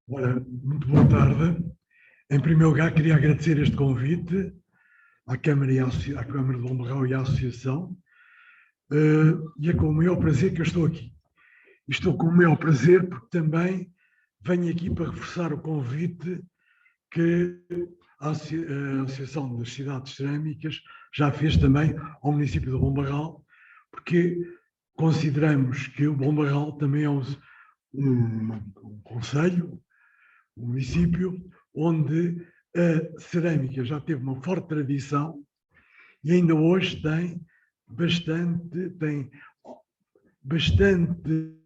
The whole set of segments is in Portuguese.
Ora, muito boa tarde. Em primeiro lugar, queria agradecer este convite à Câmara de Bombarral e à Associação. E é com o maior prazer que eu estou aqui. Estou com o maior prazer porque também venho aqui para reforçar o convite que a Associação das Cidades Cerâmicas já fez também ao município de Bombarral, porque consideramos que o Bombarral também é um concelho, um município onde a cerâmica já teve uma forte tradição e ainda hoje tem bastante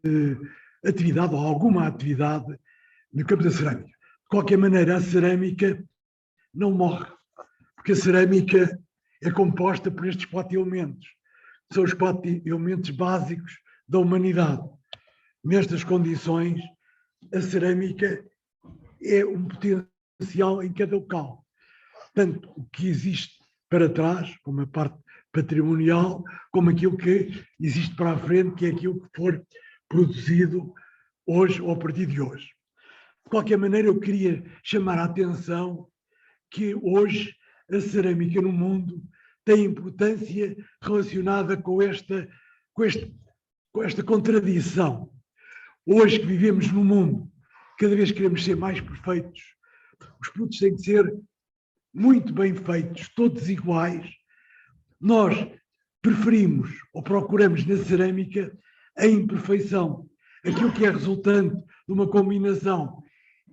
atividade, ou alguma atividade, no campo da cerâmica. De qualquer maneira, a cerâmica não morre, porque a cerâmica é composta por estes 4 elementos. São os 4 elementos básicos da humanidade. Nestas condições, a cerâmica é um potencial em cada local. Tanto o que existe para trás, como a parte patrimonial, como aquilo que existe para a frente, que é aquilo que for produzido hoje ou a partir de hoje. De qualquer maneira, eu queria chamar a atenção que hoje a cerâmica no mundo tem importância relacionada com esta contradição. Hoje que vivemos no mundo, cada vez queremos ser mais perfeitos, os produtos têm que ser muito bem feitos, todos iguais. Nós preferimos ou procuramos na cerâmica a imperfeição, aquilo que é resultante de uma combinação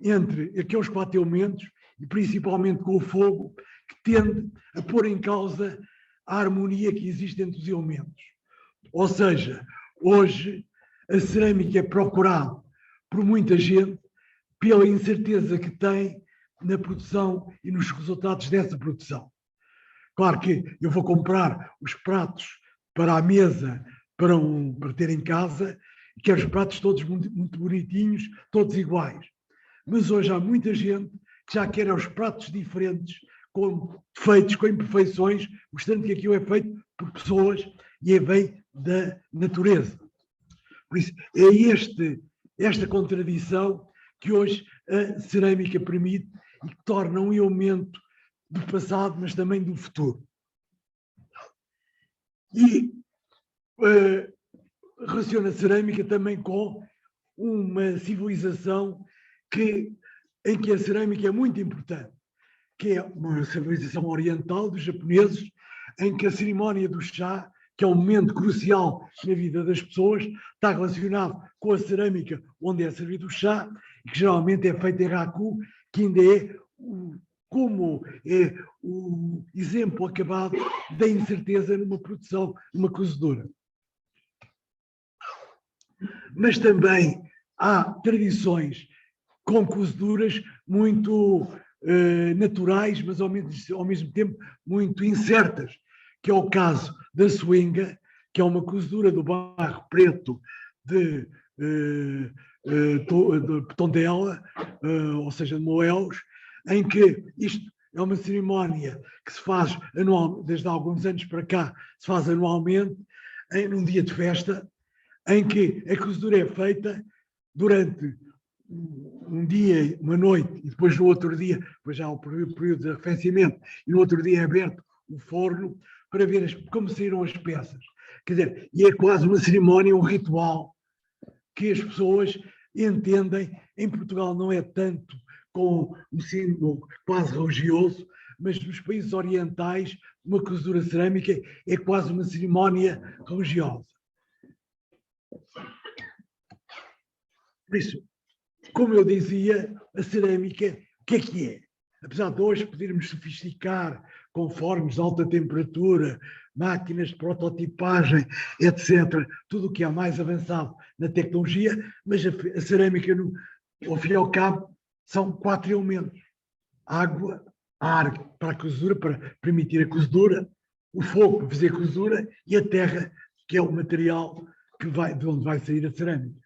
entre aqueles 4 elementos e principalmente com o fogo, que tende a pôr em causa a harmonia que existe entre os elementos. Ou seja, hoje a cerâmica é procurada por muita gente pela incerteza que tem na produção e nos resultados dessa produção. Claro que eu vou comprar os pratos para a mesa, para ter em casa, e quero os pratos todos muito bonitinhos, todos iguais. Mas hoje há muita gente que já quer os pratos diferentes, feitos com imperfeições, mostrando que aquilo é feito por pessoas e vem da natureza. Por isso, é esta contradição que hoje a cerâmica permite e que torna um elemento do passado, mas também do futuro. E relaciona a cerâmica também com uma civilização em que a cerâmica é muito importante, que é uma civilização oriental dos japoneses, em que a cerimónia do chá, que é um momento crucial na vida das pessoas, está relacionado com a cerâmica onde é servido o chá, que geralmente é feito em raku, que ainda é como é o exemplo acabado da incerteza numa produção, numa cozedura. Mas também há tradições com cozeduras muito naturais, mas ao mesmo tempo muito incertas, que é o caso da swinga, que é uma cozedura do barro preto de Tondela, ou seja, de Moelos, em que isto é uma cerimónia que se faz anualmente, desde há alguns anos para cá, se faz anualmente, num dia de festa, em que a cozedura é feita durante um dia, uma noite, e depois no outro dia, depois já há o período de arrefecimento, e no outro dia é aberto o forno para ver como saíram as peças. Quer dizer, e é quase uma cerimónia, um ritual, que as pessoas entendem. Em Portugal não é tanto com um símbolo quase religioso, mas nos países orientais, uma cozedura cerâmica é quase uma cerimónia religiosa. Por isso, como eu dizia, a cerâmica, o que é? Apesar de hoje podermos sofisticar com fornos de alta temperatura, máquinas de prototipagem, etc., tudo o que é mais avançado na tecnologia, mas a cerâmica, ao fim e ao cabo, são 4 elementos. Água, ar para a cozedura, para permitir a cozedura, o fogo para fazer a cozedura e a terra, que é o material de onde vai sair a cerâmica.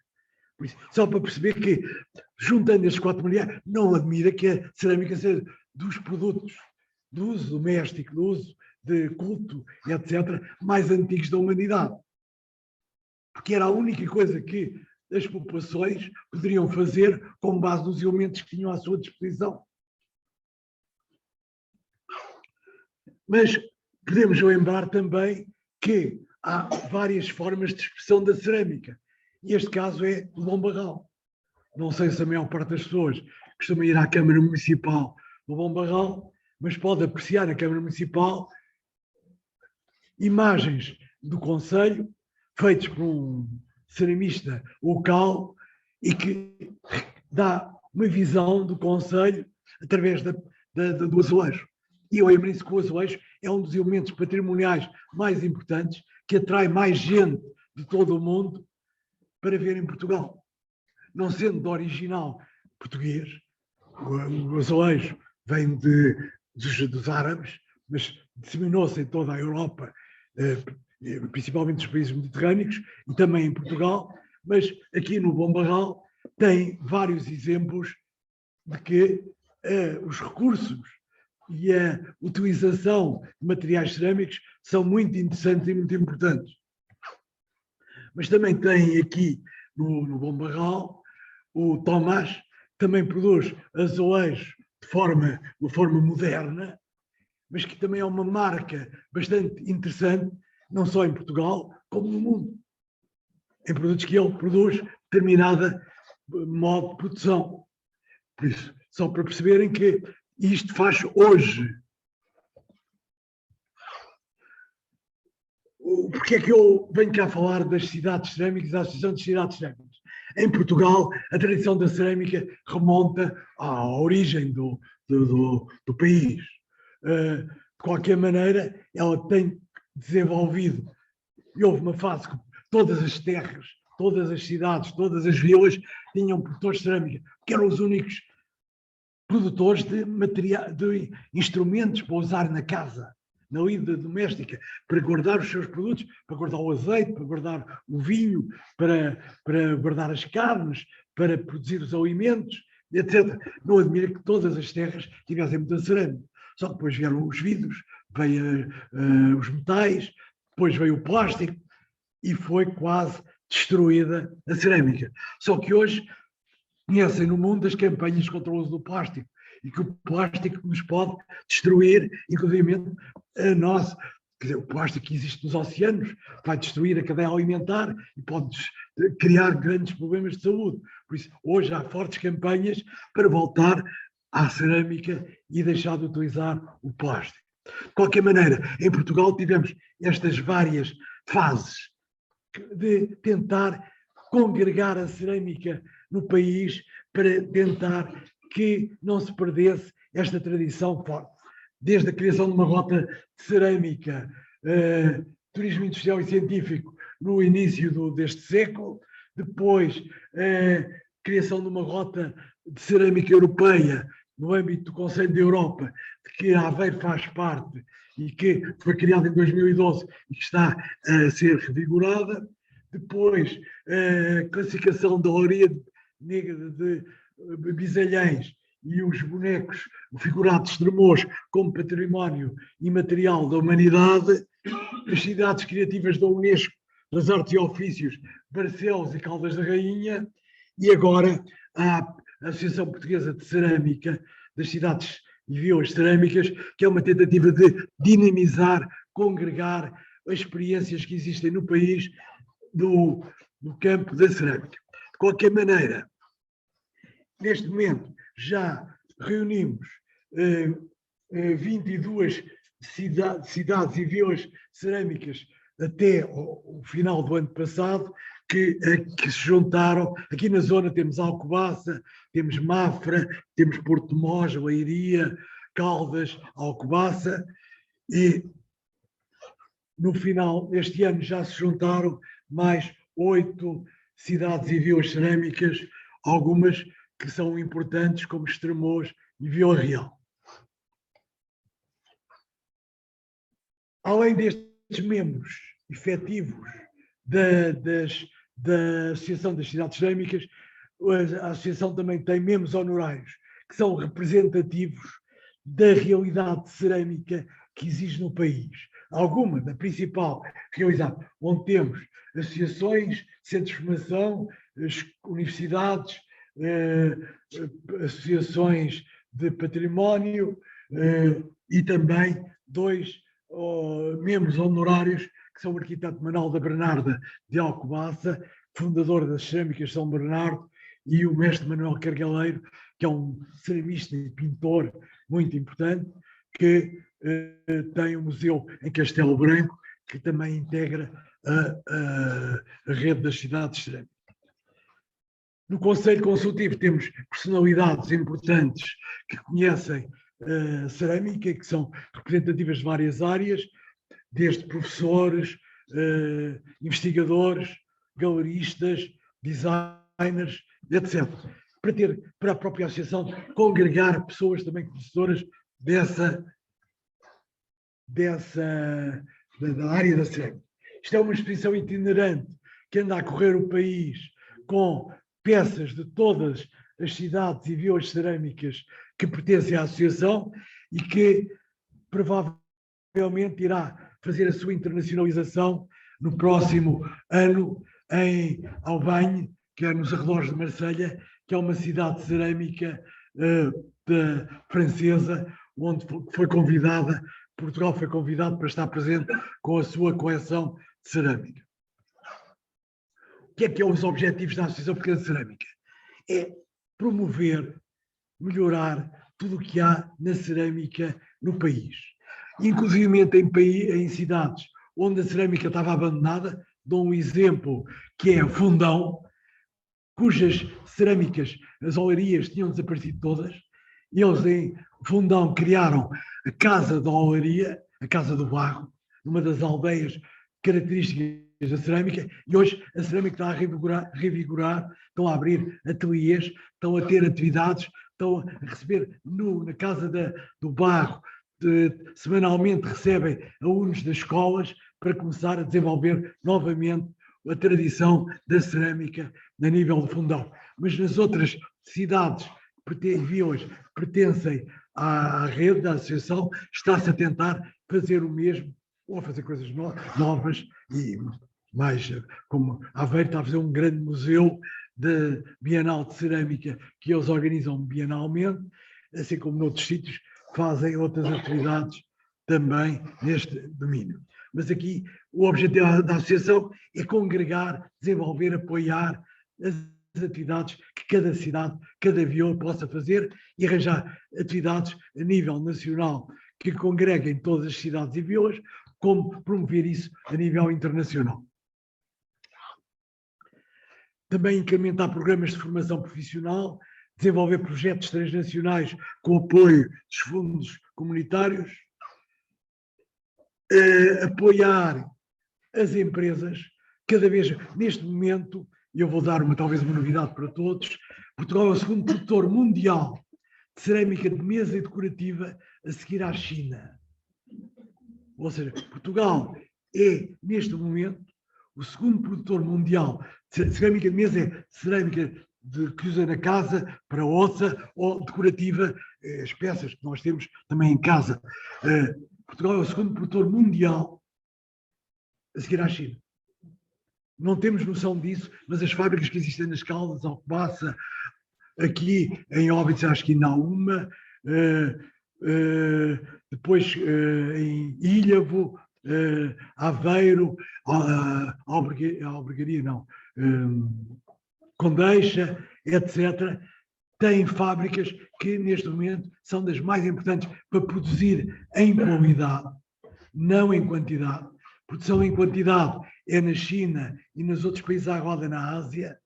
Por isso, só para perceber que, juntando estes 4 materiais, não admira que a cerâmica seja dos produtos de uso doméstico, de uso de culto, etc., mais antigos da humanidade. Porque era a única coisa que as populações poderiam fazer com base nos elementos que tinham à sua disposição. Mas podemos lembrar também que há várias formas de expressão da cerâmica. E este caso é o Bom Barral. Não sei se a maior parte das pessoas costuma ir à Câmara Municipal do Bom Barral, mas pode apreciar na Câmara Municipal imagens do Conselho feitas por um ceramista local e que dá uma visão do Conselho através do azulejo. E lembrem-se que o azulejo é um dos elementos patrimoniais mais importantes que atrai mais gente de todo o mundo para ver em Portugal. Não sendo de original português, o azulejo vem dos árabes, mas disseminou-se em toda a Europa, principalmente nos países mediterrâneos e também em Portugal, mas aqui no Bom Barral tem vários exemplos de que os recursos e a utilização de materiais cerâmicos são muito interessantes e muito importantes. Mas também tem aqui no Bom Barral o Tomás, também produz azulejo de forma moderna, mas que também é uma marca bastante interessante, não só em Portugal, como no mundo, em produtos que ele produz determinada modo de produção. Por isso, só para perceberem que isto faz hoje. Porque é que eu venho cá falar das cidades cerâmicas, da Associação de Cidades Cerâmicas? Em Portugal, a tradição da cerâmica remonta à origem do país. De qualquer maneira, ela tem desenvolvido, e houve uma fase que todas as terras, todas as cidades, todas as vilas tinham produtores de cerâmica, que eram os únicos produtores de instrumentos para usar na casa, na lida doméstica, para guardar os seus produtos, para guardar o azeite, para guardar o vinho, para guardar as carnes, para produzir os alimentos, etc. Não admira que todas as terras tivessem muita cerâmica. Só que depois vieram os vidros, veio os metais, depois veio o plástico e foi quase destruída a cerâmica. Só que hoje conhecem no mundo as campanhas contra o uso do plástico e que o plástico nos pode destruir, inclusive a nós. Quer dizer, o plástico que existe nos oceanos vai destruir a cadeia alimentar e pode criar grandes problemas de saúde. Por isso, hoje há fortes campanhas para voltar à cerâmica e deixar de utilizar o plástico. De qualquer maneira, em Portugal tivemos estas várias fases de tentar congregar a cerâmica no país para tentar que não se perdesse esta tradição forte. Desde a criação de uma rota de cerâmica, turismo industrial e científico no início deste século, depois criação de uma rota de cerâmica europeia no âmbito do Conselho da Europa, de que a Aveiro faz parte e que foi criada em 2012 e que está a ser revigorada. Depois, a classificação da Olaria Negra de Bisalhães e os bonecos figurados de Estremoz como património imaterial da humanidade, as cidades criativas da Unesco, das artes e ofícios, Barcelos e Caldas da Rainha, e agora a Associação Portuguesa de Cerâmica, das cidades e vilas cerâmicas, que é uma tentativa de dinamizar, congregar as experiências que existem no país no campo da cerâmica. De qualquer maneira, neste momento já reunimos 22 cidades e vilas cerâmicas até o final do ano passado, que se juntaram. Aqui na zona temos Alcobaça, temos Mafra, temos Porto de Mós, Leiria, Caldas, Alcobaça, e no final deste ano já se juntaram mais 8 cidades e vilas cerâmicas, algumas que são importantes, como Estremoz e Vila Real. Além destes membros efetivos da Associação das Cidades Cerâmicas, a Associação também tem membros honorários, que são representativos da realidade cerâmica que existe no país. Alguma, da principal realidade, onde temos associações, centros de formação, as universidades, associações de património e também 2 membros honorários, que são o arquiteto Manuel da Bernarda de Alcobaça, fundador das Cerâmicas São Bernardo, e o mestre Manuel Cargaleiro, que é um ceramista e pintor muito importante, que tem um museu em Castelo Branco, que também integra a rede das cidades cerâmicas. No Conselho Consultivo temos personalidades importantes que conhecem a cerâmica, que são representativas de várias áreas, desde professores, investigadores, galeristas, designers, etc. Para a própria associação congregar pessoas também conhecedoras da área da cerâmica. Isto é uma exposição itinerante que anda a correr o país com peças de todas as cidades e vilas cerâmicas que pertencem à associação e que provavelmente irá fazer a sua internacionalização no próximo ano em Aubagne, que é nos arredores de Marselha, que é uma cidade cerâmica francesa, onde foi convidada, Portugal foi convidado para estar presente com a sua coleção de cerâmica. O que é os objetivos da Associação Portuguesa de Cerâmica? É promover, melhorar tudo o que há na cerâmica no país. Inclusive em cidades onde a cerâmica estava abandonada, dou um exemplo que é Fundão, cujas cerâmicas, as olarias tinham desaparecido todas. Eles em Fundão criaram a Casa da Olaria, a Casa do Barro, numa das aldeias características da cerâmica, e hoje a cerâmica está a revigorar, estão a abrir ateliês, estão a ter atividades, estão a receber na Casa do Barro, semanalmente recebem alunos das escolas para começar a desenvolver novamente a tradição da cerâmica a nível de Fundão. Mas nas outras cidades e vilas pertencem à rede da associação, está-se a tentar fazer o mesmo, ou a fazer coisas novas, e mais, como Aveiro está a fazer um grande museu de Bienal de Cerâmica, que eles organizam bienalmente, assim como noutros sítios fazem outras atividades também neste domínio. Mas aqui o objetivo da associação é congregar, desenvolver, apoiar as atividades que cada cidade, cada vila possa fazer e arranjar atividades a nível nacional que congreguem todas as cidades e vilas, como promover isso a nível internacional. Também incrementar programas de formação profissional, desenvolver projetos transnacionais com apoio dos fundos comunitários, apoiar as empresas, cada vez, neste momento, eu vou dar talvez uma novidade para todos, Portugal é o segundo produtor mundial de cerâmica de mesa e decorativa a seguir à China. Ou seja, Portugal é, neste momento, o segundo produtor mundial de cerâmica de mesa, é cerâmica que usa na casa, para ossa ou decorativa, as peças que nós temos também em casa. Portugal é o segundo produtor mundial a seguir à China. Não temos noção disso, mas as fábricas que existem nas Caldas, Alcobaça, aqui em Óbidos acho que ainda há uma, depois em Ilhavo, Aveiro, Albergaria não, Condeixa, etc., têm fábricas que neste momento são das mais importantes para produzir em qualidade, não em quantidade. Produção em quantidade é na China e nos outros países à roda na Ásia.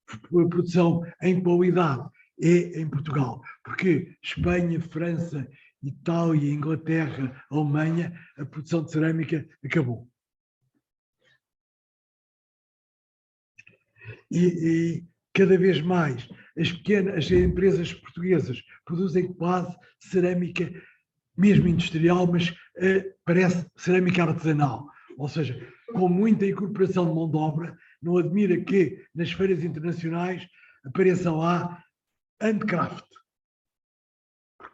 A produção em qualidade é em Portugal, porque Espanha, França, Itália, Inglaterra, Alemanha, a produção de cerâmica acabou. E cada vez mais as empresas portuguesas produzem quase cerâmica, mesmo industrial, mas parece cerâmica artesanal, ou seja, com muita incorporação de mão de obra. Não admira que nas feiras internacionais apareça lá handcraft.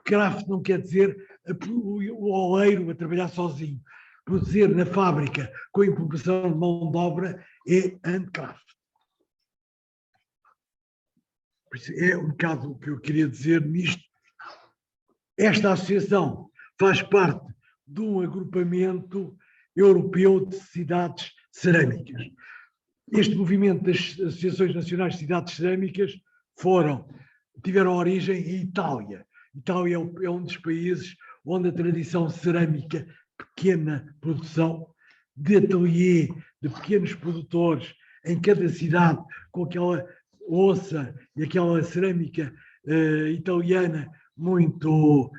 Craft não quer dizer o oleiro a trabalhar sozinho. Produzir na fábrica com incorporação de mão de obra é handcraft. Por isso é um bocado o que eu queria dizer nisto. Esta associação faz parte de um agrupamento europeu de cidades cerâmicas. Este movimento das Associações Nacionais de Cidades Cerâmicas tiveram origem em Itália. Itália é um dos países onde a tradição cerâmica, pequena produção, de ateliê, de pequenos produtores, em cada cidade, com aquela louça e aquela cerâmica italiana muito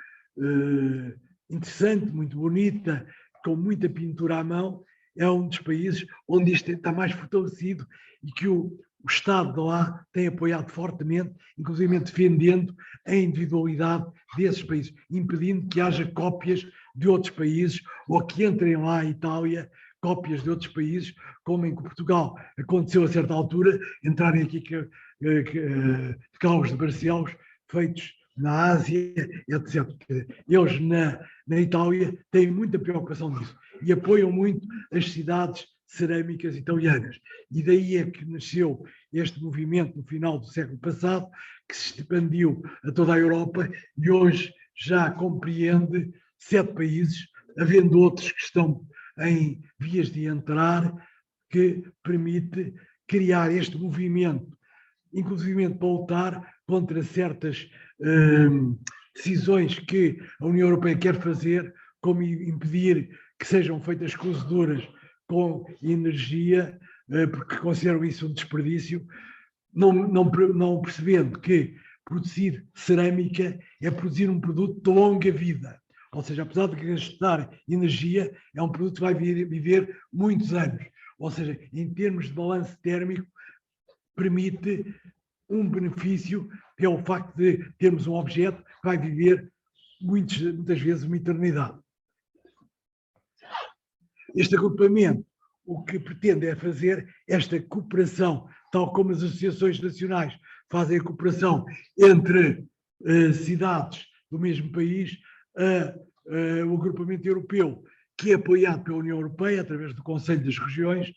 interessante, muito bonita, com muita pintura à mão, é um dos países onde isto está mais fortalecido e que o Estado de lá tem apoiado fortemente, inclusive defendendo a individualidade desses países, impedindo que haja cópias de outros países ou que entrem lá à Itália cópias de outros países, como em Portugal aconteceu a certa altura, entrarem aqui carros de Barcelos feitos na Ásia, etc. Eles na Itália têm muita preocupação disso e apoiam muito as cidades cerâmicas italianas. E daí é que nasceu este movimento no final do século passado, que se expandiu a toda a Europa e hoje já compreende 7 países, havendo outros que estão em vias de entrar, que permite criar este movimento, inclusive para lutar contra certas decisões que a União Europeia quer fazer, como impedir que sejam feitas cozeduras com energia, porque consideram isso um desperdício, não percebendo que produzir cerâmica é produzir um produto de longa vida. Ou seja, apesar de gastar energia, é um produto que vai viver muitos anos. Ou seja, em termos de balanço térmico, permite um benefício, que é o facto de termos um objeto que vai viver muitas vezes uma eternidade. Este agrupamento, o que pretende é fazer esta cooperação, tal como as associações nacionais fazem a cooperação entre cidades do mesmo país, o agrupamento europeu, que é apoiado pela União Europeia, através do Conselho das Regiões,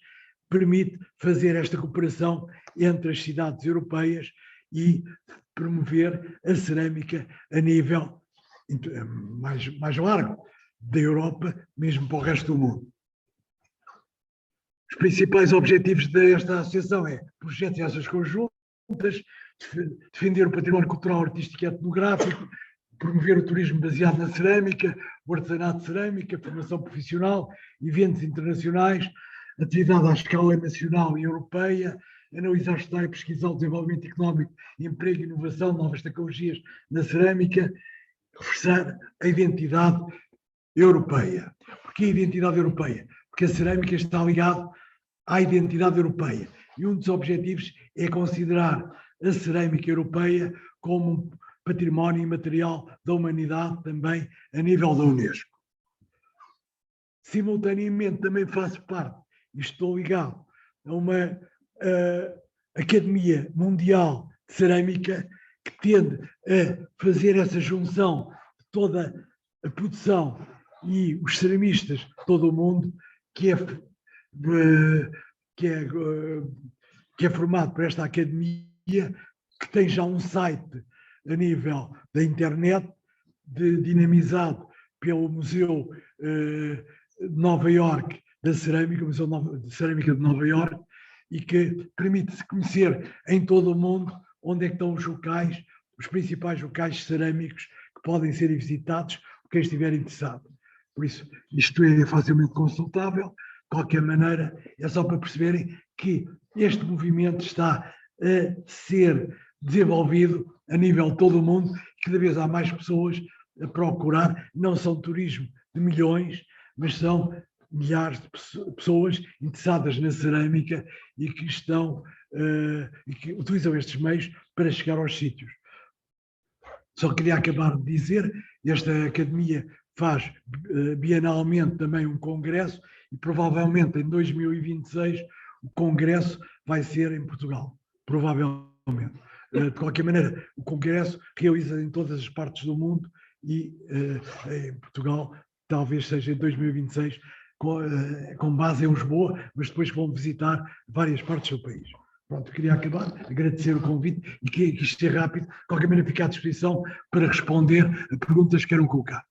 permite fazer esta cooperação entre as cidades europeias e promover a cerâmica a nível mais largo da Europa, mesmo para o resto do mundo. Os principais objetivos desta associação é projetos e ações conjuntas, defender o património cultural, artístico e etnográfico, promover o turismo baseado na cerâmica, o artesanato de cerâmica, formação profissional, eventos internacionais, atividade à escala nacional e europeia, analisar, estudar e pesquisar o desenvolvimento económico, emprego, inovação, novas tecnologias na cerâmica, reforçar a identidade europeia. Porquê a identidade europeia? Porque a cerâmica está ligada à identidade europeia. E um dos objetivos é considerar a cerâmica europeia como um património imaterial da humanidade também a nível da Unesco. Simultaneamente também faço parte, e estou ligado a uma Academia Mundial de Cerâmica que tende a fazer essa junção de toda a produção e os ceramistas de todo o mundo, que é formado por esta academia, que tem já um site a nível da internet, dinamizado pelo Museu de Nova Iorque da Cerâmica, o Museu de Cerâmica de Nova Iorque, e que permite-se conhecer em todo o mundo onde é que estão os locais, os principais locais cerâmicos que podem ser visitados por quem estiver interessado. Por isso, isto é facilmente consultável. De qualquer maneira, é só para perceberem que este movimento está a ser desenvolvido a nível de todo o mundo, cada vez há mais pessoas a procurar, não são turismo de milhões, mas são milhares de pessoas interessadas na cerâmica e que e que utilizam estes meios para chegar aos sítios. Só queria acabar de dizer, esta academia faz bienalmente também um congresso e provavelmente em 2026 o congresso vai ser em Portugal, provavelmente. De qualquer maneira, o congresso realiza em todas as partes do mundo e em Portugal talvez seja em 2026 com base em Lisboa, mas depois vão visitar várias partes do país. Pronto, queria acabar, agradecer o convite e que isto ser rápido, de qualquer maneira ficar à disposição para responder a perguntas que queiram colocar.